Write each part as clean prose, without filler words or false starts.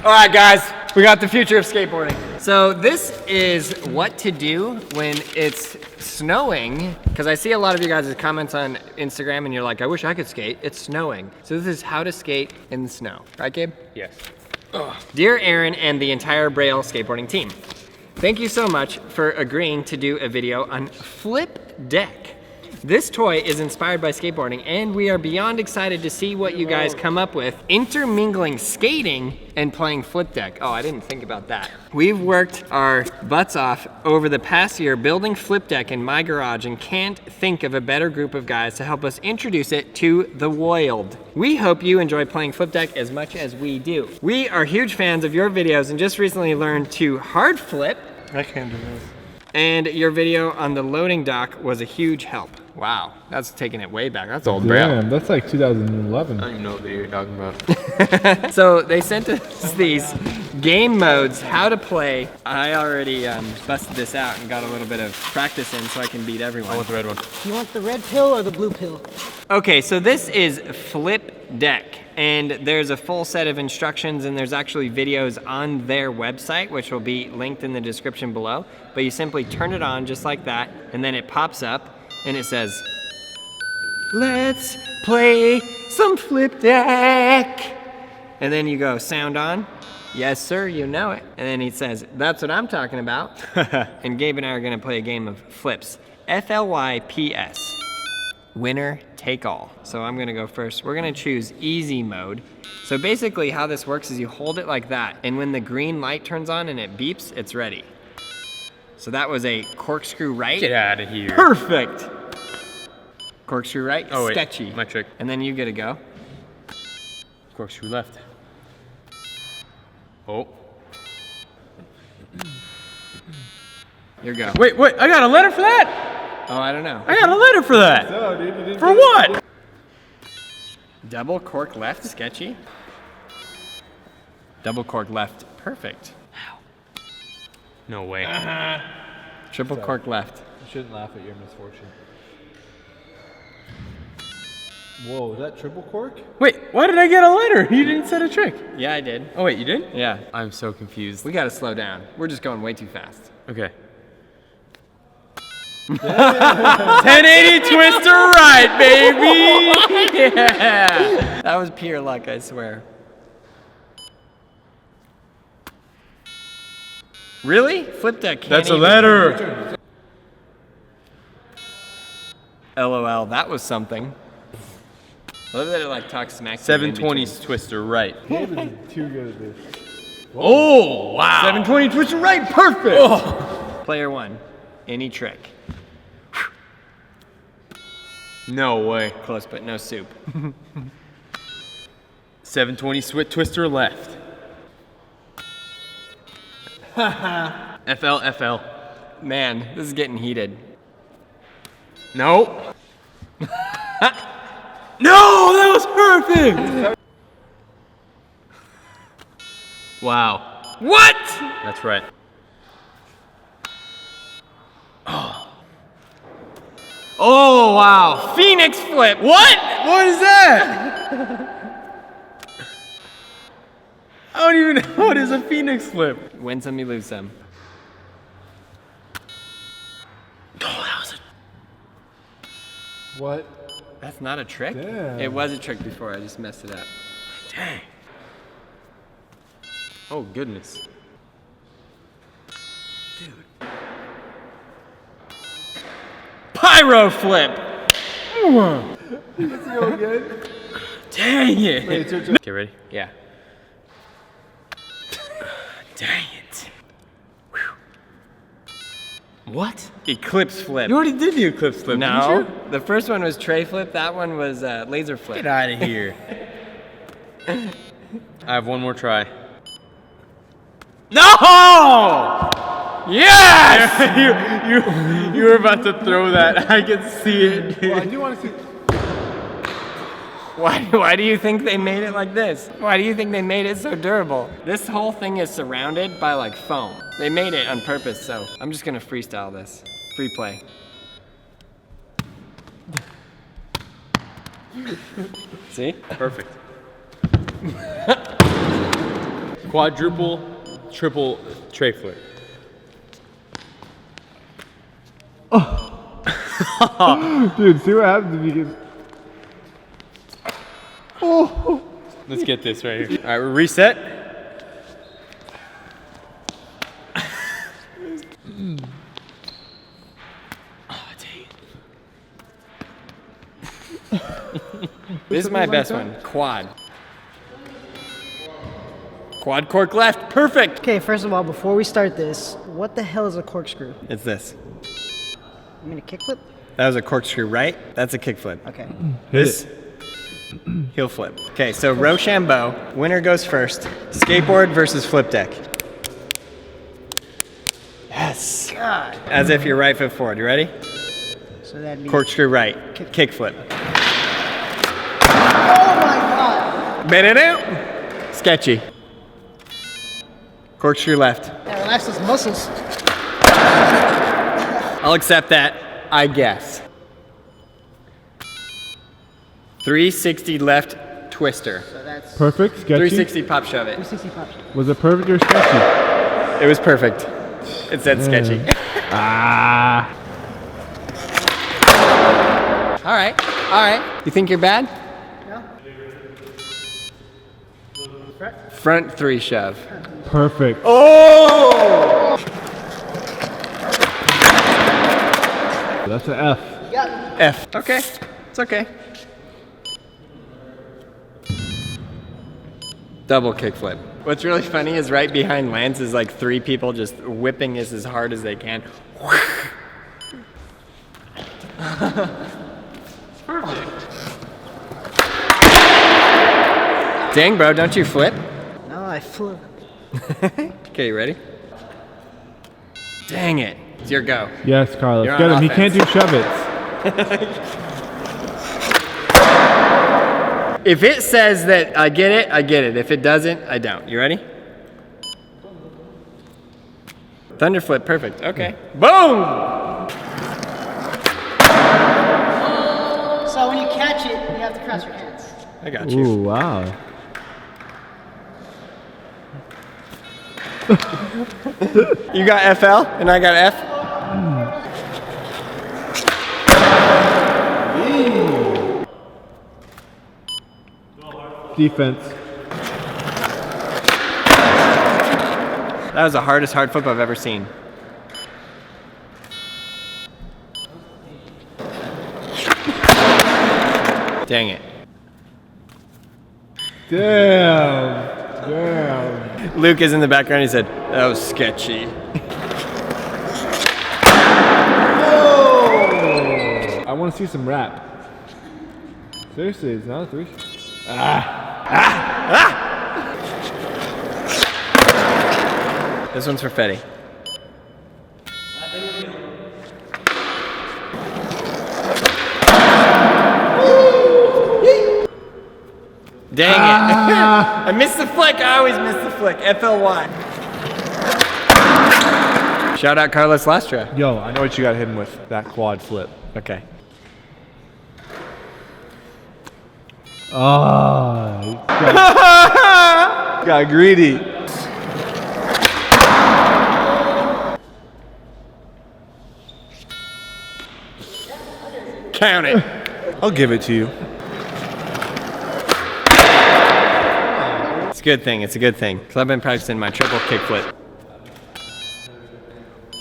All right, guys, we got the future of skateboarding. So this is what to do when it's snowing, because I see a lot of you guys' comments on Instagram and you're like, I wish I could skate, it's snowing. So this is how to skate in the snow. Right, Gabe? Yes. Dear Aaron and the entire Braille skateboarding team, thank you so much for agreeing to do a video on Flip Deck. This toy is inspired by skateboarding, and we are beyond excited to see what you guys come up with, intermingling skating and playing Flip Deck. Oh, I didn't think about that. We've worked our butts off over the past year building Flip Deck in my garage and can't think of a better group of guys to help us introduce it to the world. We hope you enjoy playing Flip Deck as much as we do. We are huge fans of your videos and just recently learned to hard flip. I can't do this. And your video on the loading dock was a huge help. Wow, that's taking it way back. That's old Braille. Damn, that's like 2011. I don't even know what you're talking about. So they sent us these game modes, how to play. I already busted this out and got a little bit of practice in so I can beat everyone. I want the red one. You want the red pill or the blue pill? Okay, so this is Flip Deck, and there's a full set of instructions, and there's actually videos on their website, which will be linked in the description below. But you simply turn it on just like that, and then it pops up, and it says, let's play some Flip Deck. And then you go, sound on. Yes, sir, you know it. And then he says, that's what I'm talking about. And Gabe and I are gonna play a game of flips. FLYPS. Winner take all. So I'm gonna go first. We're gonna choose easy mode. So basically how this works is you hold it like that, and when the green light turns on and it beeps, it's ready. So that was a corkscrew right. Get out of here. Perfect. Corkscrew right, Oh, wait, sketchy. my trick. And then you get to go. Corkscrew left. Oh. Here go. Wait, I got a letter for that? Oh, I don't know. I got a letter for that. No, dude, you didn't For what? Double cork left, sketchy. Double cork left, perfect. No way. Triple cork left. You shouldn't laugh at your misfortune. Whoa, is that triple cork? Wait, why did I get a letter? You didn't set a trick. Yeah, I did. Oh wait, you did? Yeah. I'm so confused. We gotta slow down. We're just going way too fast. Okay. 1080 twister right, baby! Yeah! That was pure luck, I swear. Really? Flip Deck can't That's a even- letter! LOL, that was something. I love that it like talks smack to you in 720 between. twister right. Gabe is too good at this. Oh, wow! 720 twister right, perfect! Oh. Player one, any trick. No way. Close, but no soup. 720 twister left. FL. Man, this is getting heated. No. No, that was perfect! Wow. What? That's right. Oh, wow. Phoenix flip. What? What is that? I don't even know what is a phoenix flip. Win some, you lose some. Oh, that was a... What? That's not a trick? Damn. It was a trick before, I just messed it up. Dang. Oh, goodness. Pyro flip. Let's go again. Dang it. Wait, it's your turn. Okay, ready? Yeah. Dang it. What? Eclipse flip. You already did the eclipse flip, No, didn't you? the first one was tray flip. That one was laser flip. Get out of here. I have one more try. No! Yes! you were about to throw that. I can see it, dude. Well, I do want to see. Why do you think they made it like this? Why do you think they made it so durable? This whole thing is surrounded by like foam. They made it on purpose, so I'm just gonna freestyle this. Free play. See? Perfect. Quadruple, triple tray flip. Dude, see what happens if you get. Oh. Let's get this right here. All right, we're reset. This is my best one. Quad. Quad cork left. Perfect. Okay, first of all, before we start this, what the hell is a corkscrew? It's this. You mean a kickflip? That was a corkscrew, right? That's a kickflip. Okay. This heel flip. Okay, so Rochambeau. Winner goes first. Skateboard versus flip deck. Yes. God. As if you're right foot forward. You ready? So that means. Corkscrew right. Kick flip. Oh my god! Ba-da-doo. Sketchy. Corkscrew left. Yeah, relax those muscles. I'll accept that, I guess. 360 left twister. So that's Perfect, sketchy. 360 pop shove it. 360 pop. Was it perfect or sketchy? It was perfect. It said sketchy. Ah. All right, all right. You think you're bad? No? Front three shove. Perfect. Oh! That's an F. You got me. F. Okay, it's okay. Double kickflip. What's really funny is right behind Lance is like 3 people just whipping this as hard as they can. Dang, bro, don't you flip? No, I flip. Okay, you ready? Dang it. It's your go. Yes, Carlos. You're Get on him. He can't do offense. shove-its. If it says that I get it, I get it. If it doesn't, I don't. You ready? Thunder flip, perfect. Okay. Boom! So when you catch it, you have to cross your hands. I got you. Ooh, wow. You got FL and I got F? Defense. That was the hardest hard flip I've ever seen. Dang it. Damn. Damn. Luke is in the background. He said, that was sketchy. I want to see some rap. Seriously, it's not a 3. This one's for Fetty. Dang it. I missed the flick. I always miss the flick. FLY. Shout out Carlos Lastra. Yo, I know what you got hit him with. That quad flip. Okay. Oh, got greedy. Count it. I'll give it to you. It's a good thing. It's a good thing. Because I've been practicing my triple kickflip.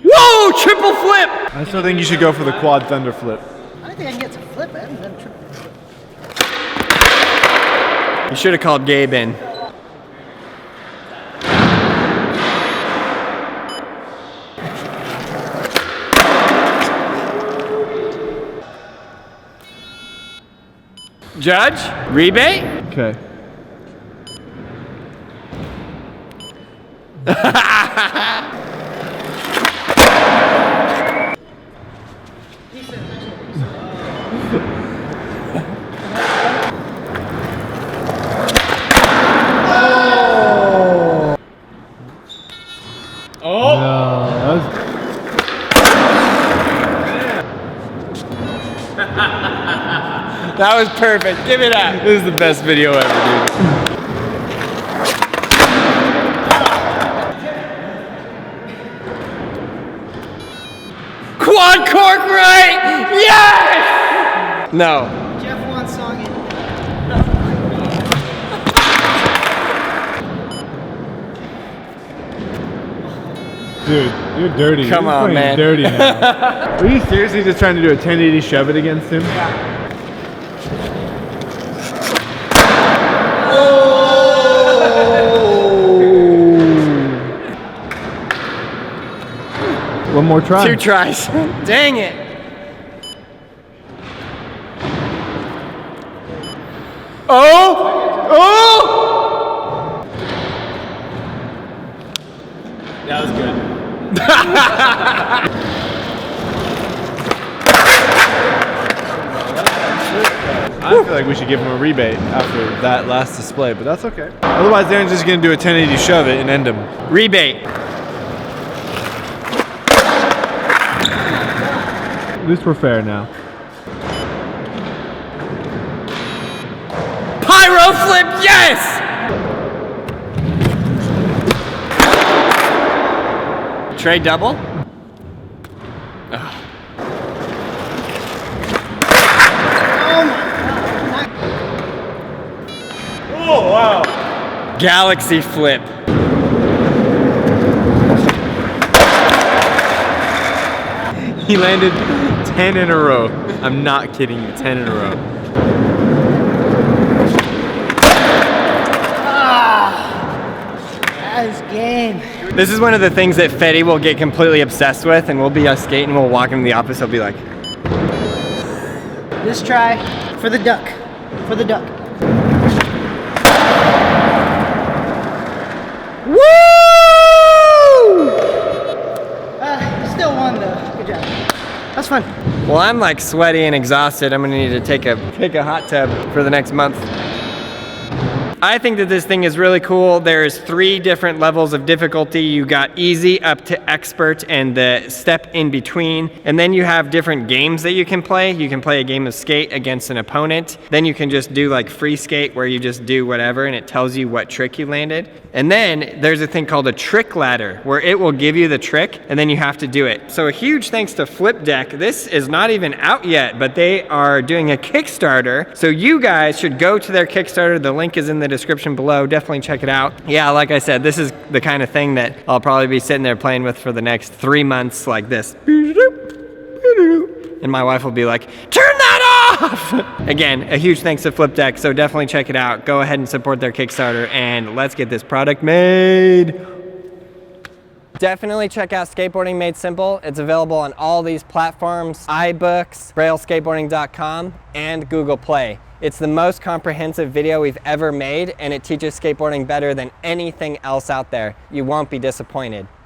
Whoa! Triple flip! I still think you should go for the quad thunder flip. I don't think I can get to flip. I haven't done a triple. You should have called Gabe in. Judge, rebate? Okay. That was perfect. Give it up. This is the best video ever, dude. one cork right! Yes! No. Jeff wants song it. Dude, you're dirty. Come You're on, playing man. dirty now. Are you seriously just trying to do a 1080 shove it against him? One more try. 2 tries. Dang it. Oh! Oh! That was good. I feel like we should give him a rebate after that last display, but that's okay. Otherwise, Aaron's just gonna do a 1080 shove it and end him. Rebate. At least we're fair now. Pyro flip, yes! Tray double? Ugh. Oh, wow. Galaxy flip. He landed 10 in a row. I'm not kidding you, 10 in a row. That is game. This is one of the things that Fetty will get completely obsessed with, and we'll be skating, we'll walk him to the office, he'll be like, This try for the duck. For the duck. woo! Still won though. Good job. That's fun. Well, I'm like sweaty and exhausted. I'm gonna need to take a hot tub for the next month. I think that this thing is really cool. There's 3 different levels of difficulty. You got easy up to expert and the step in between. And then you have different games that you can play. You can play a game of skate against an opponent. Then you can just do like free skate where you just do whatever and it tells you what trick you landed. And then there's a thing called a trick ladder where it will give you the trick and then you have to do it. So a huge thanks to Flip Deck. This is not even out yet, but they are doing a Kickstarter. So you guys should go to their Kickstarter. The link is in the description below. Definitely check it out. Yeah, like I said, this is the kind of thing that I'll probably be sitting there playing with for the next 3 months like this. And my wife will be like, turn that off! Again, a huge thanks to Flip Deck, so definitely check it out. Go ahead and support their Kickstarter and let's get this product made. Definitely check out Skateboarding Made Simple. It's available on all these platforms, iBooks, BrailleSkateboarding.com, and Google Play. It's the most comprehensive video we've ever made, and it teaches skateboarding better than anything else out there. You won't be disappointed.